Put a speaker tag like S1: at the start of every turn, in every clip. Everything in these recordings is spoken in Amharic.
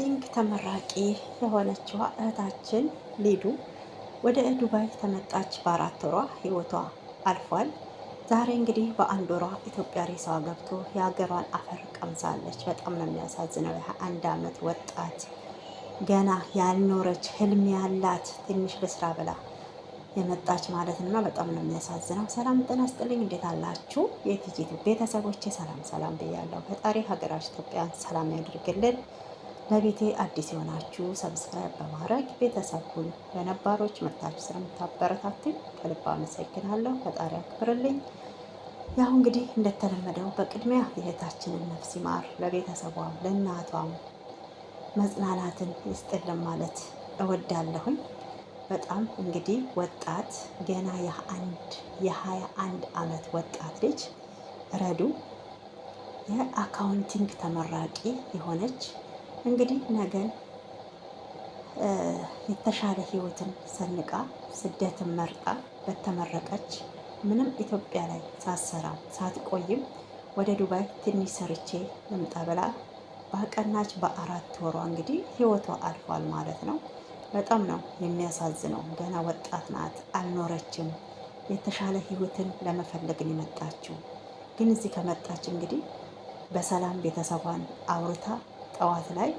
S1: የአካውንቲንግ ተመራቂ የሆነችው እህታችን ሊዱ ወደ ዱባይ ተመጣች። በ4 ወሯ ህይወቷ አልፏል። ዛሬ እንግዲህ በአንድ ወሯ ኢትዮጵያ ሬሳዋ ገብቶ የሀገሯን አፈር ቀምሳለች። በጣም ነው የሚያሳዝነው። የ21 ዓመት ወጣት ገና ያልኖረች ህልም ያላት ትንሽ ልስራ ብላ የመጣች ማለት ነው። በጣም ነው የሚያሳዝነው። ሰላም ጤና ይስጥልኝ። እንዴት አላችሁ የቲጂቱ ቤተሰቦቼ? ሰላም ሰላም ብያለሁ። ፈጣሪ ሀገራችን ኢትዮጵያን ሰላም ያድርግልን። ለቤቴ አዲስ የሆናችሁ ሰብስክራይብ በማድረግ ቤተሰብ ሁኑ። ለነባሮች መታችሁ ስለምታበረታቱኝ ከልብ አመሰግናለሁ። ፈጣሪ አክብርልኝ። ያው እንግዲህ እንደተለመደው በቅድሚያ የእህታችንን ነፍስ ይማር፣ ለቤተሰቧም ለእናቷም መጽናናትን ይስጥልን ማለት እወዳለሁኝ። በጣም እንግዲህ ወጣት ገና የ21 ዓመት ወጣት ልጅ ረዱ የአካውንቲንግ ተመራቂ የሆነች እንግዲህ ነገን የተሻለ ህይወትን ሰንቃ ስደትን መርጣ በተመረቀች ምንም ኢትዮጵያ ላይ ሳትሰራ ሳትቆይም ወደ ዱባይ ትንሽ ሰርቼ ልምጣ ብላ ባቀናች በ4 ወሯ እንግዲህ ህይወቷ አልፏል ማለት ነው። በጣም ነው የሚያሳዝነው። ገና ወጣት ናት፣ አልኖረችም። የተሻለ ህይወትን ለመፈለግን የመጣችው ግን እዚህ ከመጣች እንግዲህ በሰላም ቤተሰቧን አውርታ ጠዋት ላይ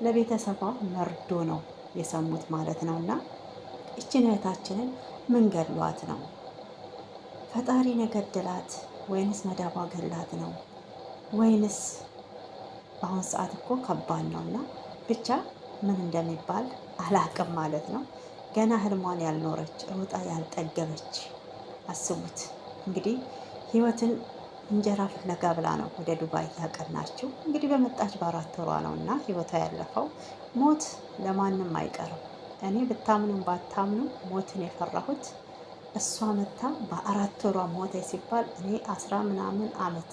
S1: ለቤተሰቧ መርዶ ነው የሰሙት ማለት ነው። እና ይችን እህታችንን ምን ገድሏት ነው? ፈጣሪ ነገደላት ወይንስ መዳቧ ገላት ነው? ወይንስ በአሁን ሰዓት እኮ ከባድ ነው እና ብቻ ምን እንደሚባል አላቅም ማለት ነው። ገና ህልሟን ያልኖረች ሩጣ ያልጠገበች አስቡት እንግዲህ ህይወትን እንጀራ ፍለጋ ብላ ነው ወደ ዱባይ ያቀናችው። እንግዲህ በመጣች በ4 ወሯ ነው እና ህይወቷ ያለፈው። ሞት ለማንም አይቀርም። እኔ ብታምኑም ባታምኑ ሞትን የፈራሁት እሷ መታ በ4 ወሯ ሞተ ሲባል እኔ 10 ምናምን ዓመት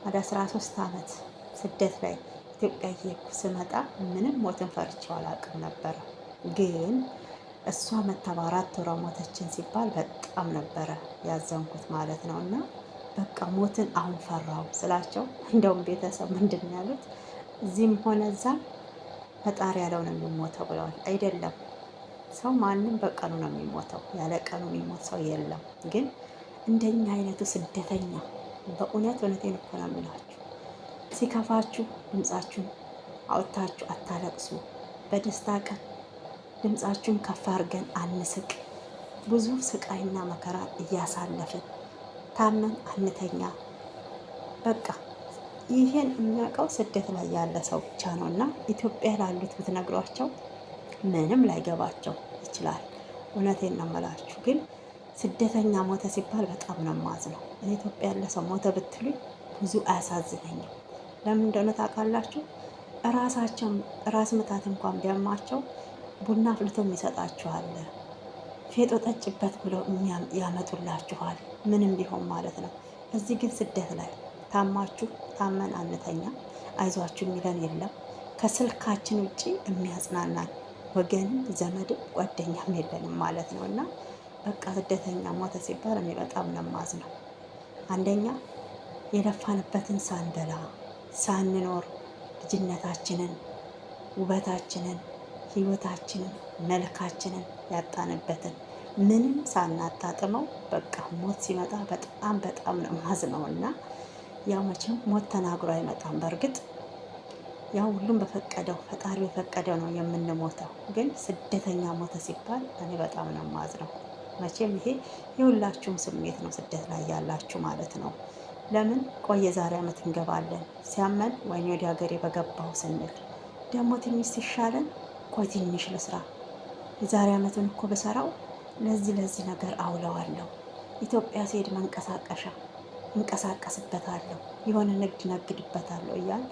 S1: ወደ 13 ዓመት ስደት ላይ ኢትዮጵያ እየሄድኩ ስመጣ ምንም ሞትን ፈርቼው አላውቅም ነበረ። ግን እሷ መታ በ4 ወሯ ሞተችን ሲባል በጣም ነበረ ያዘንኩት ማለት ነው። እና በቃ ሞትን አሁን ፈራው ስላቸው እንደውም ቤተሰብ ምንድን ነው ያሉት? እዚህም ሆነ እዛ ፈጣሪ ያለው ነው የሚሞተው ብለዋል። አይደለም ሰው ማንም በቀኑ ነው የሚሞተው፣ ያለ ቀኑ የሚሞት ሰው የለም። ግን እንደኛ አይነቱ ስደተኛ በእውነት እውነቴን እኮ ነው የምላችሁ፣ ሲከፋችሁ ድምፃችሁን አውጥታችሁ አታለቅሱ። በደስታ ቀን ድምፃችሁን ከፍ አድርገን አንስቅ። ብዙ ስቃይና መከራ እያሳለፍን ታመን አንተኛ። በቃ ይሄን የሚያውቀው ስደት ላይ ያለ ሰው ብቻ ነው። እና ኢትዮጵያ ላሉት ብትነግሯቸው ምንም ላይገባቸው ይችላል። እውነቴን ነው የምላችሁ። ግን ስደተኛ ሞተ ሲባል በጣም ነው የማዝነው። እኔ ኢትዮጵያ ያለ ሰው ሞተ ብትሉኝ ብዙ አያሳዝነኝም። ለምን እንደሆነ ታውቃላችሁ? እራሳቸው ራስ ምታት እንኳን ቢያማቸው ቡና አፍልቶም ይሰጣችኋል፣ ፌጦ ጠጭበት ብለው ያመጡላችኋል። ምንም ቢሆን ማለት ነው። እዚህ ግን ስደት ላይ ታማችሁ ታመን አንተኛ አይዟችሁ የሚለን የለም። ከስልካችን ውጭ የሚያጽናናን ወገንም ዘመድም ጓደኛም የለንም ማለት ነው። እና በቃ ስደተኛ ሞተ ሲባል እኔ በጣም ነው የማዝነው። አንደኛ የለፋንበትን ሳንበላ ሳንኖር ልጅነታችንን፣ ውበታችንን፣ ህይወታችንን፣ መልካችንን ያጣንበትን ምንም ሳናጣጥመው በቃ ሞት ሲመጣ በጣም በጣም ነው ማዝነው። እና ያው መቼም ሞት ተናግሮ አይመጣም። በእርግጥ ያው ሁሉም በፈቀደው ፈጣሪ በፈቀደው ነው የምንሞተው። ግን ስደተኛ ሞተ ሲባል እኔ በጣም ነው ማዝነው። መቼም ይሄ የሁላችሁም ስሜት ነው፣ ስደት ላይ ያላችሁ ማለት ነው። ለምን ቆየ ዛሬ ዓመት እንገባለን ሲያመን ወይኔ ወደ ሀገሬ በገባው ስንል ደግሞ ትንሽ ሲሻለን ቆይ ትንሽ ልስራ፣ የዛሬ ዓመቱን እኮ ብሰራው ለዚህ ነገር አውለዋለሁ፣ ኢትዮጵያ ሲሄድ መንቀሳቀሻ እንቀሳቀስበታለሁ፣ የሆነ ንግድ ነግድበታለሁ እያል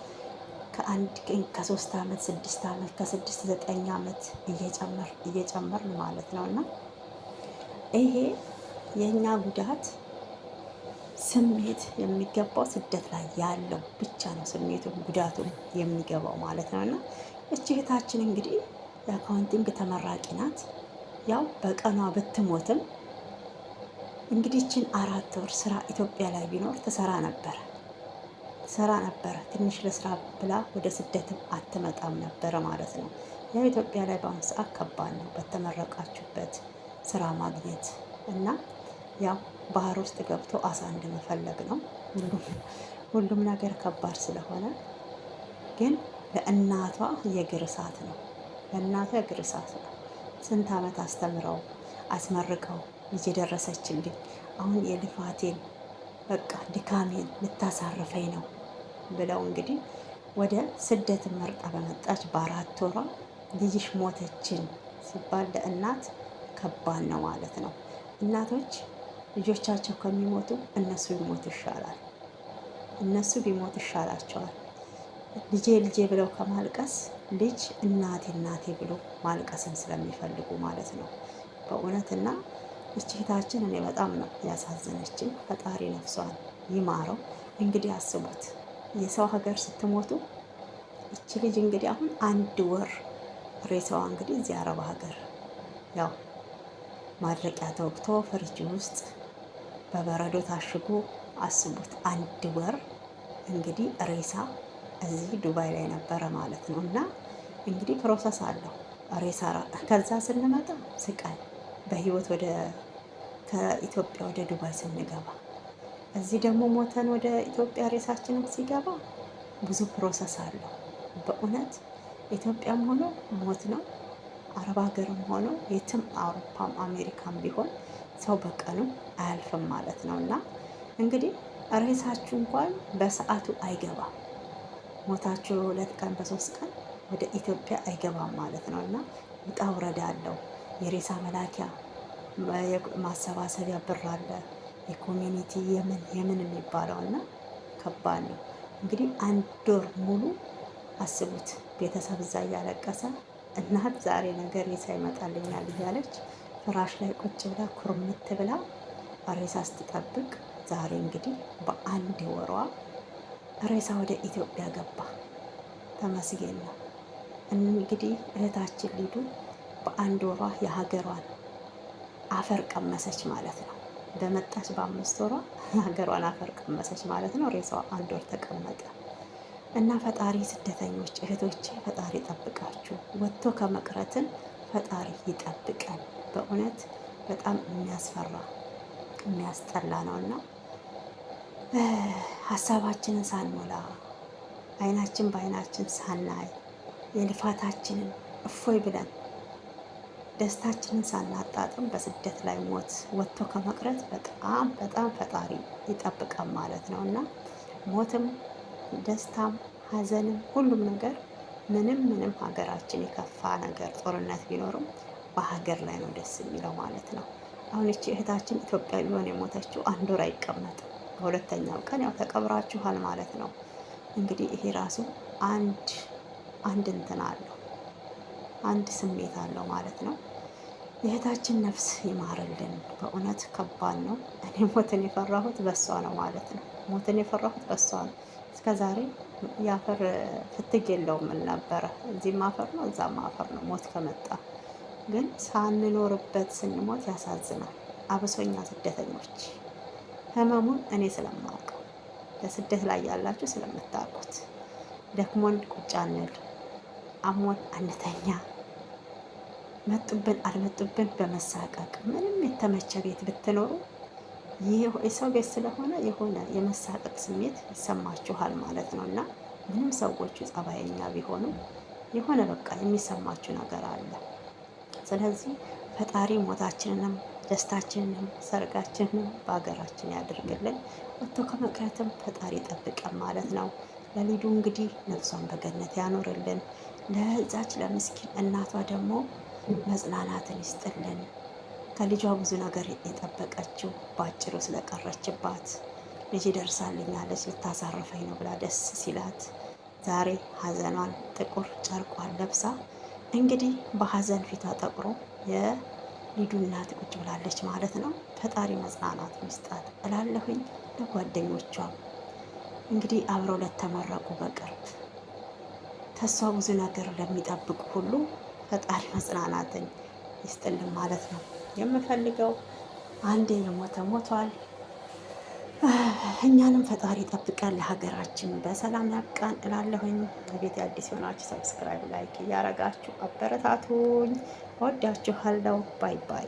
S1: ከ3 ዓመት 6 ዓመት ከ6 9 ዓመት እየጨመርን ማለት ነው። እና ይሄ የእኛ ጉዳት ስሜት የሚገባው ስደት ላይ ያለው ብቻ ነው ስሜቱን ጉዳቱን የሚገባው ማለት ነው። እና እቺ እህታችን እንግዲህ የአካውንቲንግ ተመራቂ ናት። ያው በቀኗ ብትሞትም እንግዲህ ይችን 4 ወር ስራ ኢትዮጵያ ላይ ቢኖር ትሰራ ነበረ። ስራ ነበረ። ትንሽ ለስራ ብላ ወደ ስደትም አትመጣም ነበረ ማለት ነው። ያው ኢትዮጵያ ላይ በአሁኑ ሰዓት ከባድ ነው በተመረቃችሁበት ስራ ማግኘት እና ያው ባህር ውስጥ ገብቶ አሳ እንደመፈለግ ነው። ሁሉም ነገር ከባድ ስለሆነ ግን ለእናቷ የእግር እሳት ነው። ለእናቷ የእግር እሳት ነው። ስንት ዓመት አስተምረው አስመርቀው ልጅ የደረሰችልኝ አሁን የልፋቴን በቃ ድካሜን ልታሳርፈኝ ነው ብለው እንግዲህ ወደ ስደት መርጣ በመጣች በ4 ወሯ ልጅሽ ሞተችን ሲባል ለእናት ከባድ ነው ማለት ነው። እናቶች ልጆቻቸው ከሚሞቱ እነሱ ቢሞቱ ይሻላል። እነሱ ቢሞቱ ይሻላቸዋል። ልጄ ልጄ ብለው ከማልቀስ ልጅ እናቴ እናቴ ብሎ ማልቀስን ስለሚፈልጉ ማለት ነው በእውነትና እህታችን እኔ በጣም ነው ያሳዘነችኝ። ፈጣሪ ነፍሷን ይማረው። እንግዲህ አስቡት የሰው ሀገር ስትሞቱ። እቺ ልጅ እንግዲህ አሁን 1 ወር ሬሳዋ እንግዲህ እዚህ አረብ ሀገር ያው ማድረቂያ ተወግቶ ፍሪጅ ውስጥ በበረዶ ታሽጎ አስቡት 1 ወር እንግዲህ ሬሳ እዚህ ዱባይ ላይ ነበረ ማለት ነው። እና እንግዲህ ፕሮሰስ አለው ሬሳ። ከዛ ስንመጣ ስቃይ በህይወት ከኢትዮጵያ ወደ ዱባይ ስንገባ፣ እዚህ ደግሞ ሞተን ወደ ኢትዮጵያ ሬሳችንም ሲገባ ብዙ ፕሮሰስ አለው በእውነት። ኢትዮጵያም ሆኖ ሞት ነው፣ አረብ ሀገርም ሆኖ የትም አውሮፓም አሜሪካም ቢሆን ሰው በቀኑ አያልፍም ማለት ነው። እና እንግዲህ ሬሳችሁ እንኳን በሰዓቱ አይገባም። ሞታችሁ 2 ቀን በ3 ቀን ወደ ኢትዮጵያ አይገባም ማለት ነው። እና ውጣ ውረድ አለው። የሬሳ መላኪያ ማሰባሰቢያ ብር አለ፣ የኮሚኒቲ የምን የሚባለው እና ከባድ ነው። እንግዲህ 1 ወር ሙሉ አስቡት። ቤተሰብ እዛ እያለቀሰ እናት ዛሬ ነገር ሬሳ ይመጣልኛል እያለች ፍራሽ ላይ ቁጭ ብላ ኩርምት ብላ ሬሳ ስትጠብቅ ዛሬ እንግዲህ በ1 ወሯ ሬሳ ወደ ኢትዮጵያ ገባ። ተመስገን ነው። እንግዲህ እህታችን ሊዱ በ1 ወሯ የሀገሯን አፈር ቀመሰች ማለት ነው። በመጣች በ5 ወሯ የሀገሯን አፈር ቀመሰች ማለት ነው። ሬሳዋ 1 ወር ተቀመጠ እና ፈጣሪ ስደተኞች እህቶቼ ፈጣሪ ጠብቃችሁ፣ ወጥቶ ከመቅረትን ፈጣሪ ይጠብቀን። በእውነት በጣም የሚያስፈራ የሚያስጠላ ነውና ሀሳባችንን ሳንሞላ አይናችን በአይናችን ሳናይ የልፋታችንን እፎይ ብለን ደስታችንን ሳናጣጥም በስደት ላይ ሞት ወጥቶ ከመቅረት በጣም በጣም ፈጣሪ ይጠብቃል ማለት ነው። እና ሞትም ደስታም ሀዘንም ሁሉም ነገር ምንም ሀገራችን የከፋ ነገር ጦርነት ቢኖርም በሀገር ላይ ነው ደስ የሚለው ማለት ነው። አሁን እቺ እህታችን ኢትዮጵያ ቢሆን የሞተችው 1 ወር አይቀመጥም። በሁለተኛው ቀን ያው ተቀብራችኋል ማለት ነው። እንግዲህ ይሄ ራሱ አንድ እንትን አለው፣ አንድ ስሜት አለው ማለት ነው። የእህታችን ነፍስ ይማርልን። በእውነት ከባድ ነው። እኔ ሞትን የፈራሁት በሷ ነው ማለት ነው። ሞትን የፈራሁት በሷ ነው። እስከ ዛሬ የአፈር ፍትግ የለውም ምን ነበረ። እዚህም አፈር ነው እዛም አፈር ነው። ሞት ከመጣ ግን ሳንኖርበት ስንሞት ያሳዝናል። አብሶኛ ስደተኞች ህመሙን እኔ ስለማውቀው በስደት ላይ ያላችሁ ስለምታውቁት ደክሞን ቁጭ አንል፣ አሞን አንተኛ፣ መጡብን አልመጡብን በመሳቀቅ ምንም የተመቸ ቤት ብትኖሩ ይህ የሰው ቤት ስለሆነ የሆነ የመሳቀቅ ስሜት ይሰማችኋል ማለት ነው። እና ምንም ሰዎቹ ጸባየኛ ቢሆኑ የሆነ በቃ የሚሰማችሁ ነገር አለ። ስለዚህ ፈጣሪ ሞታችንንም ደስታችንንም ሰርጋችንንም በሀገራችን ያድርግልን። ወጥቶ ከመቅረትም ፈጣሪ ጠብቀን ማለት ነው። ለሊዱ እንግዲህ ነፍሷን በገነት ያኖርልን። ለዛች ለምስኪን እናቷ ደግሞ መጽናናትን ይስጥልን። ከልጇ ብዙ ነገር የጠበቀችው በአጭሩ ስለቀረችባት ልጅ ደርሳልኛለች ልታሳርፈኝ ነው ብላ ደስ ሲላት ዛሬ ሀዘኗን ጥቁር ጨርቋን ለብሳ እንግዲህ በሀዘን ፊቷ ጠቁሮ የሊዱ እናት ቁጭ ብላለች ማለት ነው። ፈጣሪ መጽናናት ይስጣት እላለሁኝ። ለጓደኞቿም እንግዲህ አብረው ለተመረቁ በቅርብ ተሷ ብዙ ነገር ለሚጠብቁ ሁሉ ፈጣሪ መጽናናትን ይስጥልን ማለት ነው የምፈልገው። አንዴ የሞተ ሞቷል። እኛንም ፈጣሪ ጠብቀን ለሀገራችን በሰላም ያብቃን እላለሁኝ። ቤት አዲስ የሆናችሁ ሰብስክራይብ፣ ላይክ እያረጋችሁ አበረታቱኝ። ወዳችኋለሁ። ባይ ባይ።